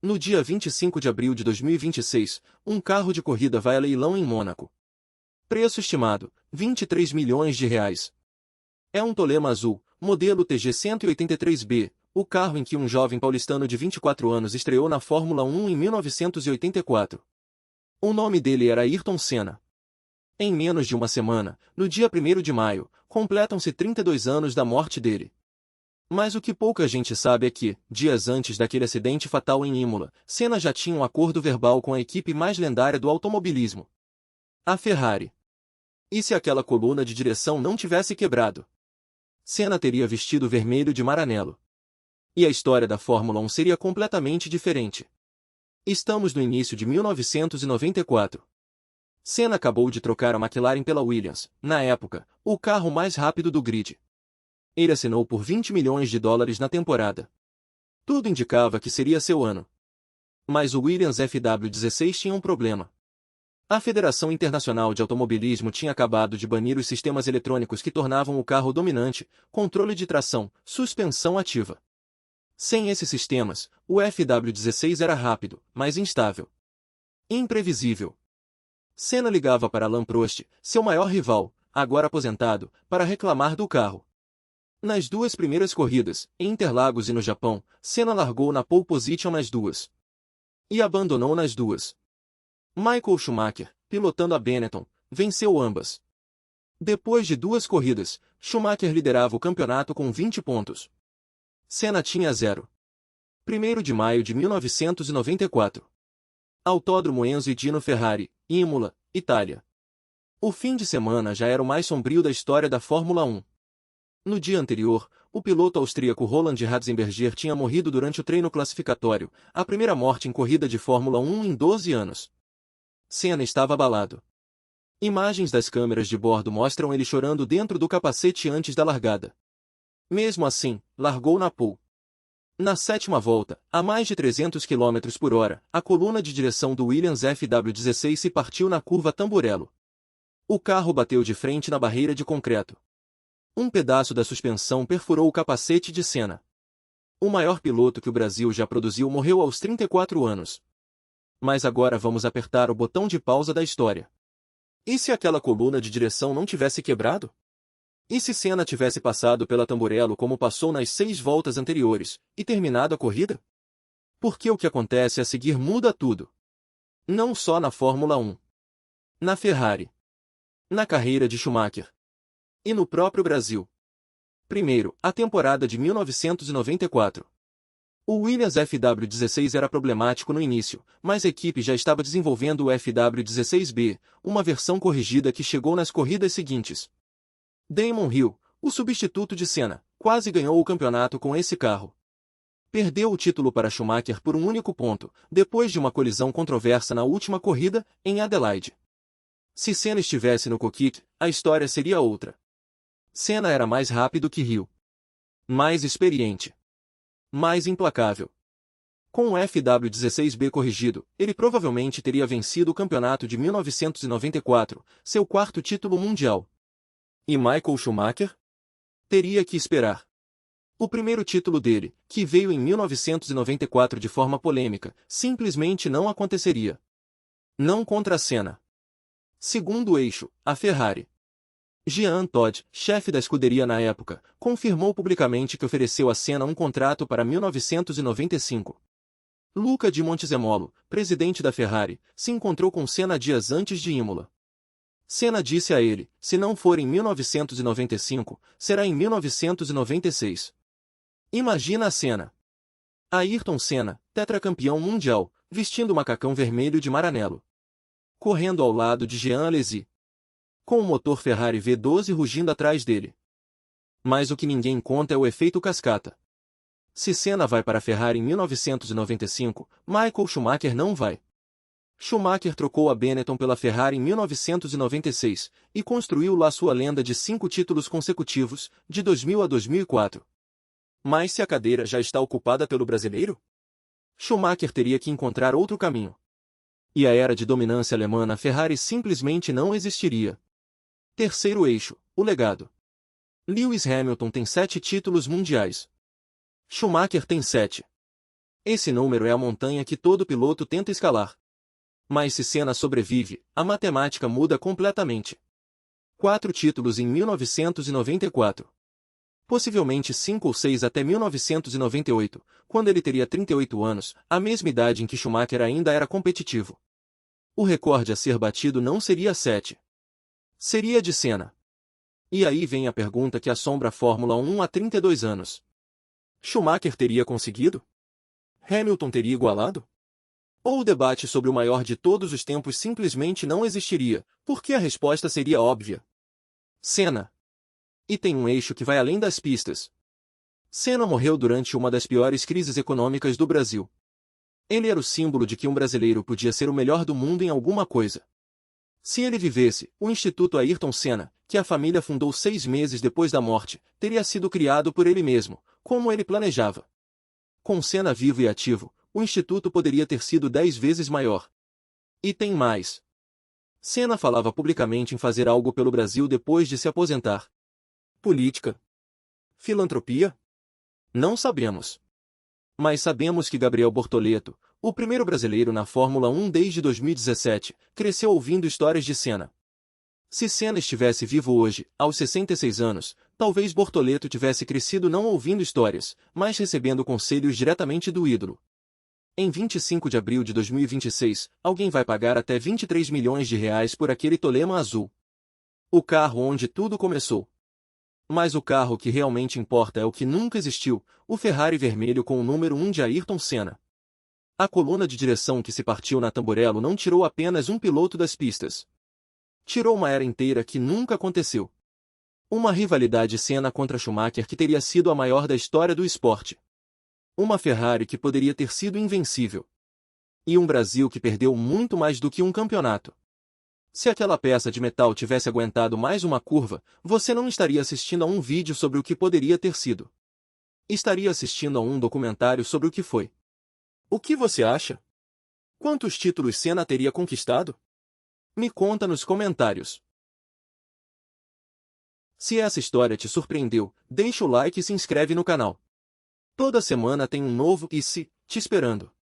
No dia 25 de abril de 2026, um carro de corrida vai a leilão em Mônaco. Preço estimado, R$ 23 milhões. É um Tolema azul, modelo TG183B, o carro em que um jovem paulistano de 24 anos estreou na Fórmula 1 em 1984. O nome dele era Ayrton Senna. Em menos de uma semana, no dia 1º de maio, completam-se 32 anos da morte dele. Mas o que pouca gente sabe é que, dias antes daquele acidente fatal em Imola, Senna já tinha um acordo verbal com a equipe mais lendária do automobilismo, a Ferrari. E se aquela coluna de direção não tivesse quebrado? Senna teria vestido vermelho de Maranello. E a história da Fórmula 1 seria completamente diferente. Estamos no início de 1994. Senna acabou de trocar a McLaren pela Williams, na época, o carro mais rápido do grid. Ele assinou por US$ 20 milhões na temporada. Tudo indicava que seria seu ano. Mas o Williams FW16 tinha um problema. A Federação Internacional de Automobilismo tinha acabado de banir os sistemas eletrônicos que tornavam o carro dominante, controle de tração, suspensão ativa. Sem esses sistemas, o FW16 era rápido, mas instável. Imprevisível. Senna ligava para Alain Prost, seu maior rival, agora aposentado, para reclamar do carro. Nas duas primeiras corridas, em Interlagos e no Japão, Senna largou na pole position nas duas. E abandonou nas duas. Michael Schumacher, pilotando a Benetton, venceu ambas. Depois de duas corridas, Schumacher liderava o campeonato com 20 pontos. Senna tinha 0. 1º de maio de 1994. Autódromo Enzo e Dino Ferrari, Imola, Itália. O fim de semana já era o mais sombrio da história da Fórmula 1. No dia anterior, o piloto austríaco Roland Ratzenberger tinha morrido durante o treino classificatório, a primeira morte em corrida de Fórmula 1 em 12 anos. Senna estava abalado. Imagens das câmeras de bordo mostram ele chorando dentro do capacete antes da largada. Mesmo assim, largou na pole. Na sétima volta, a mais de 300 km por hora, a coluna de direção do Williams FW16 se partiu na curva Tamburello. O carro bateu de frente na barreira de concreto. Um pedaço da suspensão perfurou o capacete de Senna. O maior piloto que o Brasil já produziu morreu aos 34 anos. Mas agora vamos apertar o botão de pausa da história. E se aquela coluna de direção não tivesse quebrado? E se Senna tivesse passado pela Tamburello como passou nas 6 voltas anteriores, e terminado a corrida? Porque o que acontece a seguir muda tudo. Não só na Fórmula 1. Na Ferrari. Na carreira de Schumacher. E no próprio Brasil. Primeiro, a temporada de 1994. O Williams FW16 era problemático no início, mas a equipe já estava desenvolvendo o FW16B, uma versão corrigida que chegou nas corridas seguintes. Damon Hill, o substituto de Senna, quase ganhou o campeonato com esse carro. Perdeu o título para Schumacher por um único ponto, depois de uma colisão controversa na última corrida, em Adelaide. Se Senna estivesse no cockpit, a história seria outra. Senna era mais rápido que Hill. Mais experiente. Mais implacável. Com o FW16B corrigido, ele provavelmente teria vencido o campeonato de 1994, seu quarto título mundial. E Michael Schumacher? Teria que esperar. O primeiro título dele, que veio em 1994 de forma polêmica, simplesmente não aconteceria. Não contra a Senna. Segundo eixo, a Ferrari. Jean Todt, chefe da escuderia na época, confirmou publicamente que ofereceu a Senna um contrato para 1995. Luca di Montezemolo, presidente da Ferrari, se encontrou com Senna dias antes de Imola. Senna disse a ele, se não for em 1995, será em 1996. Imagina a cena. Ayrton Senna, tetracampeão mundial, vestindo o macacão vermelho de Maranello. Correndo ao lado de Jean Alesi. Com o motor Ferrari V12 rugindo atrás dele. Mas o que ninguém conta é o efeito cascata. Se Senna vai para a Ferrari em 1995, Michael Schumacher não vai. Schumacher trocou a Benetton pela Ferrari em 1996, e construiu lá sua lenda de 5 títulos consecutivos, de 2000 a 2004. Mas se a cadeira já está ocupada pelo brasileiro? Schumacher teria que encontrar outro caminho. E a era de dominância alemã na Ferrari simplesmente não existiria. Terceiro eixo, o legado. Lewis Hamilton tem 7 títulos mundiais. Schumacher tem 7. Esse número é a montanha que todo piloto tenta escalar. Mas se Senna sobrevive, a matemática muda completamente. 4 títulos em 1994. Possivelmente 5 ou 6 até 1998, quando ele teria 38 anos, a mesma idade em que Schumacher ainda era competitivo. O recorde a ser batido não seria 7. Seria de Senna. E aí vem a pergunta que assombra a Fórmula 1 há 32 anos. Schumacher teria conseguido? Hamilton teria igualado? Ou o debate sobre o maior de todos os tempos simplesmente não existiria, porque a resposta seria óbvia. Senna. E tem um eixo que vai além das pistas. Senna morreu durante uma das piores crises econômicas do Brasil. Ele era o símbolo de que um brasileiro podia ser o melhor do mundo em alguma coisa. Se ele vivesse, o Instituto Ayrton Senna, que a família fundou 6 meses depois da morte, teria sido criado por ele mesmo, como ele planejava. Com Senna vivo e ativo, o Instituto poderia ter sido 10 vezes maior. E tem mais. Senna falava publicamente em fazer algo pelo Brasil depois de se aposentar. Política? Filantropia? Não sabemos. Mas sabemos que Gabriel Bortoleto, o primeiro brasileiro na Fórmula 1 desde 2017, cresceu ouvindo histórias de Senna. Se Senna estivesse vivo hoje, aos 66 anos, talvez Bortoleto tivesse crescido não ouvindo histórias, mas recebendo conselhos diretamente do ídolo. Em 25 de abril de 2026, alguém vai pagar até 23 milhões de reais por aquele Tolema azul. O carro onde tudo começou. Mas o carro que realmente importa é o que nunca existiu, o Ferrari vermelho com o número 1 de Ayrton Senna. A coluna de direção que se partiu na Tamburello não tirou apenas um piloto das pistas. Tirou uma era inteira que nunca aconteceu. Uma rivalidade Senna contra Schumacher que teria sido a maior da história do esporte. Uma Ferrari que poderia ter sido invencível. E um Brasil que perdeu muito mais do que um campeonato. Se aquela peça de metal tivesse aguentado mais uma curva, você não estaria assistindo a um vídeo sobre o que poderia ter sido. Estaria assistindo a um documentário sobre o que foi. O que você acha? Quantos títulos Senna teria conquistado? Me conta nos comentários. Se essa história te surpreendeu, deixa o like e se inscreve no canal. Toda semana tem um novo e se te esperando.